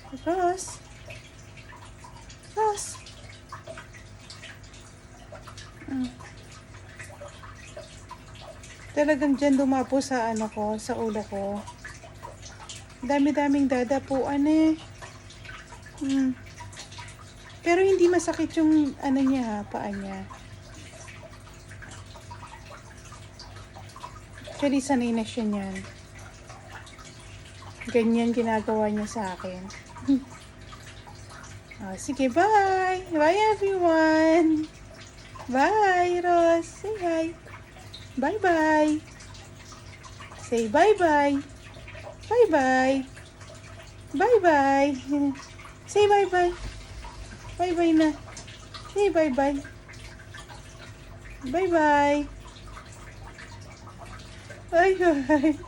Ross. Ross. Talagang dyan dumapo sa ano ko, sa ulo ko. Dami-daming dadapuan eh. Pero hindi masakit yung ano niya ha, paa niya. Actually, sanay na siya niyan. Ganyan ginagawa niya sa akin. Oh, sige, bye! Bye, everyone! Bye, Ross! Say hi! Bye-bye! Say bye-bye! Bye-bye! Bye-bye! Say bye-bye! Bye-bye na! Say bye-bye! Bye-bye! Bye-bye!